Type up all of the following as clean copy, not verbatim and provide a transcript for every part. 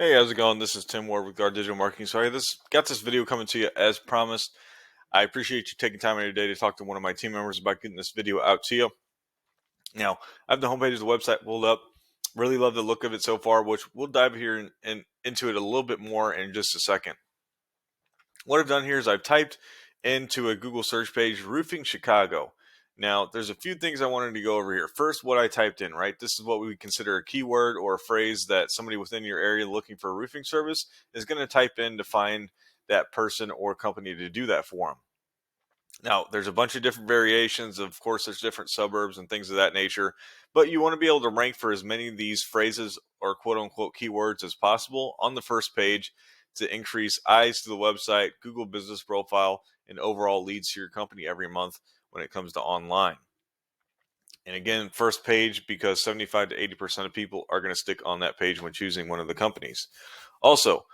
Hey, how's it going? This is Tim Ward with Guard Digital Marketing. So I got this video coming to you as promised. I appreciate you taking time out of your day to talk to one of my team members about getting this video out to you. Now, I have the homepage of the website pulled up. Really love the look of it so far, which we'll dive here and into it a little bit more in just a second. What I've done here is I've typed into a Google search page, Roofing Chicago. Now, there's a few things I wanted to go over here. First, what I typed in, right? This is what we would consider a keyword or a phrase that somebody within your area looking for a roofing service is going to type in to find that person or company to do that for them. Now, there's a bunch of different variations. Of course, there's different suburbs and things of that nature, but you want to be able to rank for as many of these phrases or quote unquote keywords as possible on the first page to increase eyes to the website, Google business profile, and overall leads to your company every month when it comes to online. And again, first page because 75 to 80% of people are going to stick on that page when choosing one of the companies. Also,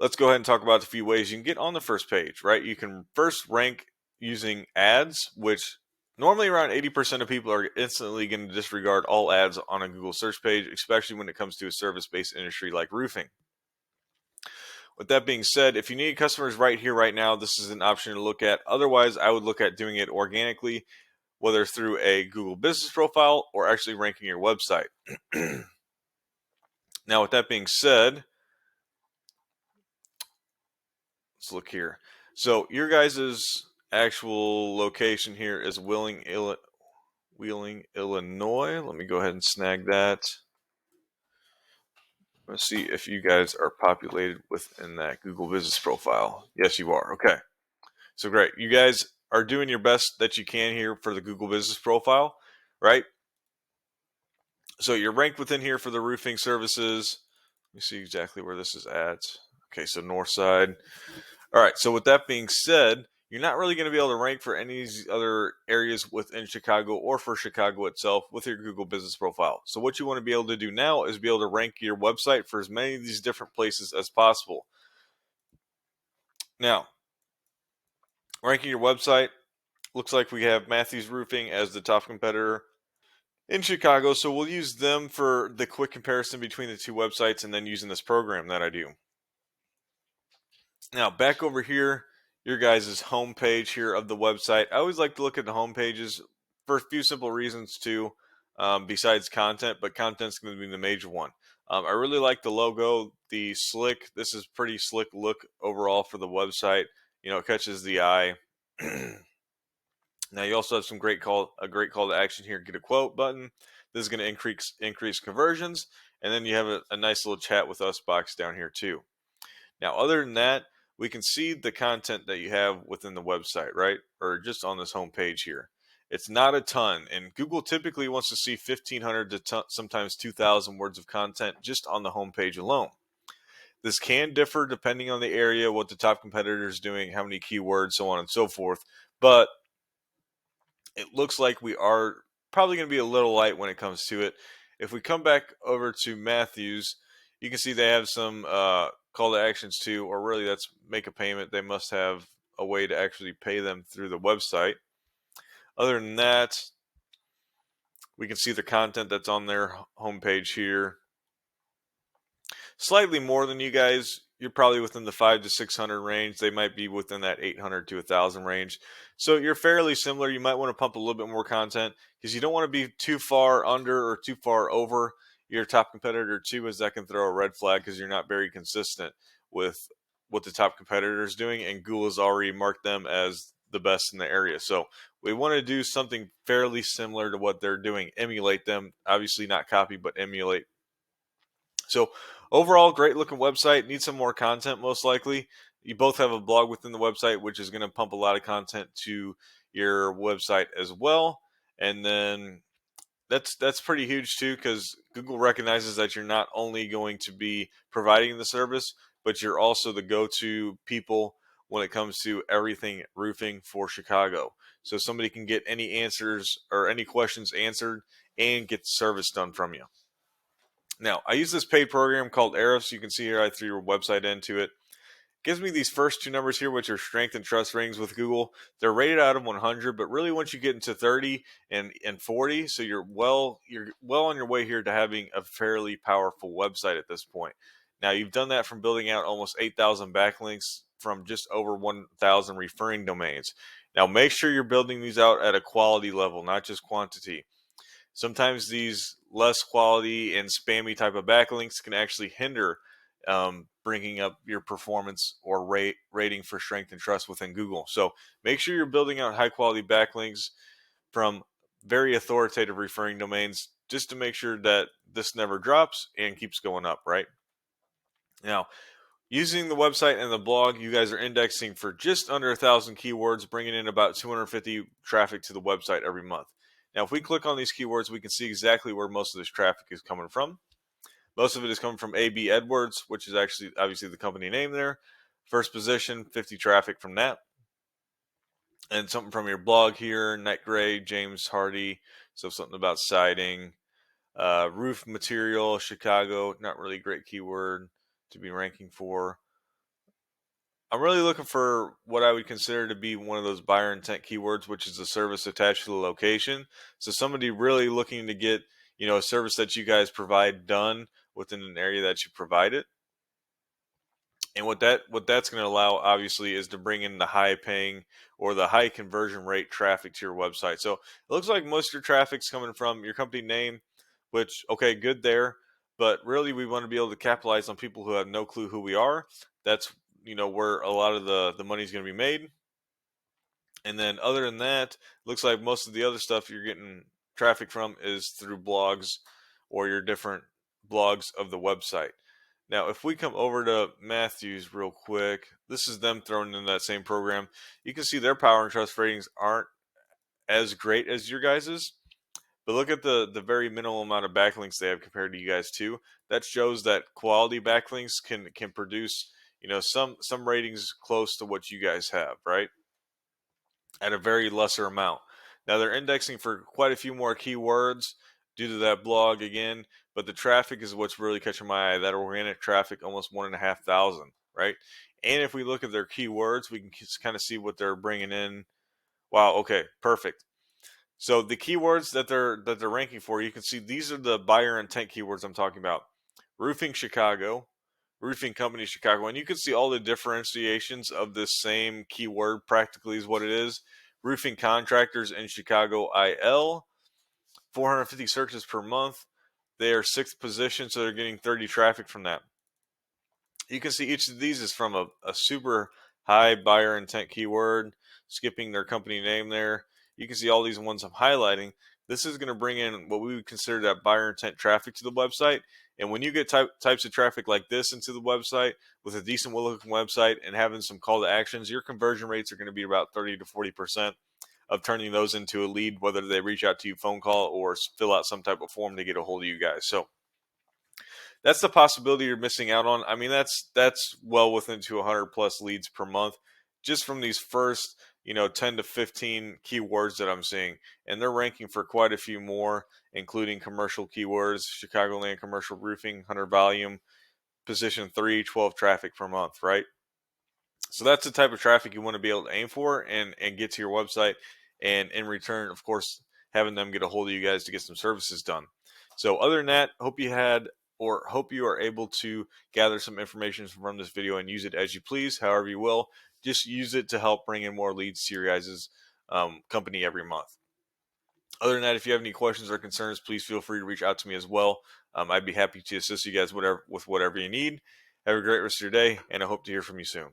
let's go ahead and talk about a few ways you can get on the first page, right? You can first rank using ads, which normally around 80% of people are instantly going to disregard all ads on a Google search page, especially when it comes to a service-based industry like roofing. With that being said, if you need customers right here, right now, this is an option to look at. Otherwise, I would look at doing it organically, whether through a Google business profile or actually ranking your website. Now, with that being said, let's look here. So your guys' actual location here is Wheeling, Illinois. Let me go ahead and snag that. Let's see if you guys are populated within that Google business profile. Yes, you are. Okay. So great. You guys are doing your best that you can here for the Google business profile, right? So you're ranked within here for the roofing services. Let me see exactly where this is at. Okay, so north side. All right, so with that being said, you're not really going to be able to rank for any of these other areas within Chicago or for Chicago itself with your Google business profile. So what you want to be able to do now is be able to rank your website for as many of these different places as possible. Now, ranking your website, looks like we have Matthews Roofing as the top competitor in Chicago. So we'll use them for the quick comparison between the two websites and then using this program that I do. Now, back over here, your guys' homepage here of the website. I always like to look at the home pages for a few simple reasons too, besides content, but content's going to be the major one. I really like the logo, the slick. This is pretty slick look overall for the website. You know, it catches the eye. Now you also have a great call to action here. Get a quote button. This is going to increase conversions, and then you have a nice little chat with us box down here too. Now, other than that, we can see the content that you have within the website, right? Or just on this home page here. It's not a ton, and Google typically wants to see 1,500 to sometimes 2,000 words of content just on the home page alone. This can differ depending on the area, what the top competitor is doing, how many keywords, so on and so forth. But it looks like we are probably going to be a little light when it comes to it. If we come back over to Matthews, you can see they have some call to actions too, or really that's make a payment. They must have a way to actually pay them through the website. Other than that, we can see the content that's on their homepage here. Slightly more than you guys. You're probably within the 500 to 600 range. They might be within that 800 to 1,000 range. So you're fairly similar. You might want to pump a little bit more content because you don't want to be too far under or too far over your top competitor too, as that can throw a red flag because you're not very consistent with what the top competitor is doing, and Google has already marked them as the best in the area. So we want to do something fairly similar to what they're doing, emulate them, obviously not copy, but emulate. So overall, great looking website. Need some more content, most likely. You both have a blog within the website, which is going to pump a lot of content to your website as well. And then that's pretty huge too, because Google recognizes that you're not only going to be providing the service, but you're also the go-to people when it comes to everything roofing for Chicago. So somebody can get any answers or any questions answered and get service done from you. Now, I use this paid program called Ahrefs. You can see here I threw your website into it. It gives me these first two numbers here, which are strength and trust ratings with Google. They're rated out of 100, but really once you get into 30 and 40, so you're well on your way here to having a fairly powerful website at this point. Now, you've done that from building out almost 8,000 backlinks from just over 1,000 referring domains. Now, make sure you're building these out at a quality level, not just quantity. Sometimes these less quality and spammy type of backlinks can actually hinder bringing up your performance or rating for strength and trust within Google. So make sure you're building out high quality backlinks from very authoritative referring domains just to make sure that this never drops and keeps going up, right? Now, using the website and the blog, you guys are indexing for just under 1,000 keywords, bringing in about 250 traffic to the website every month. Now, if we click on these keywords, we can see exactly where most of this traffic is coming from. Most of it is coming from AB Edwards, which is actually obviously the company name there. First position, 50 traffic from that. And something from your blog here, Net Gray, James Hardy. So something about siding. Roof material, Chicago, not really a great keyword to be ranking for. I'm really looking for what I would consider to be one of those buyer intent keywords, which is the service attached to the location. So somebody really looking to get, a service that you guys provide done within an area that you provide it. And what that's going to allow, obviously, is to bring in the high paying or the high conversion rate traffic to your website. So it looks like most of your traffic's coming from your company name, which, okay, good there. But really, we want to be able to capitalize on people who have no clue who we are. That's, where a lot of the money is going to be made. And then other than that, looks like most of the other stuff you're getting traffic from is through blogs or your different blogs of the website. Now, if we come over to Matthews real quick, this is them thrown in that same program. You can see their power and trust ratings aren't as great as your guys's, but look at the very minimal amount of backlinks they have compared to you guys too. That shows that quality backlinks can produce, some ratings close to what you guys have, right? At a very lesser amount. Now they're indexing for quite a few more keywords due to that blog again, but the traffic is what's really catching my eye. That organic traffic, almost 1,500, right? And if we look at their keywords, we can just kind of see what they're bringing in. Wow. Okay. Perfect. So the keywords that they're ranking for, you can see these are the buyer intent keywords I'm talking about. Roofing Chicago, roofing company Chicago, and you can see all the differentiations of this same keyword practically is what it is. Roofing contractors in Chicago IL, 450 searches per month. They are 6th position, so they're getting 30 traffic from that. You can see each of these is from a super high buyer intent keyword, skipping their company name there. You can see all these ones I'm highlighting. This is going to bring in what we would consider that buyer intent traffic to the website. And when you get types of traffic like this into the website with a decent looking website and having some call to actions, your conversion rates are going to be about 30 to 40% of turning those into a lead, whether they reach out to you phone call or fill out some type of form to get a hold of you guys. So that's the possibility you're missing out on. I mean, that's well within 100 plus leads per month just from these first, 10 to 15 keywords that I'm seeing. And they're ranking for quite a few more, including commercial keywords, Chicagoland commercial roofing, 100 volume, position 3, 12 traffic per month, right? So that's the type of traffic you want to be able to aim for and get to your website. And in return, of course, having them get a hold of you guys to get some services done. So other than that, hope you are able to gather some information from this video and use it as you please, however you will. Just use it to help bring in more leads to your guys' company every month. Other than that, if you have any questions or concerns, please feel free to reach out to me as well. I'd be happy to assist you guys with whatever you need. Have a great rest of your day, and I hope to hear from you soon.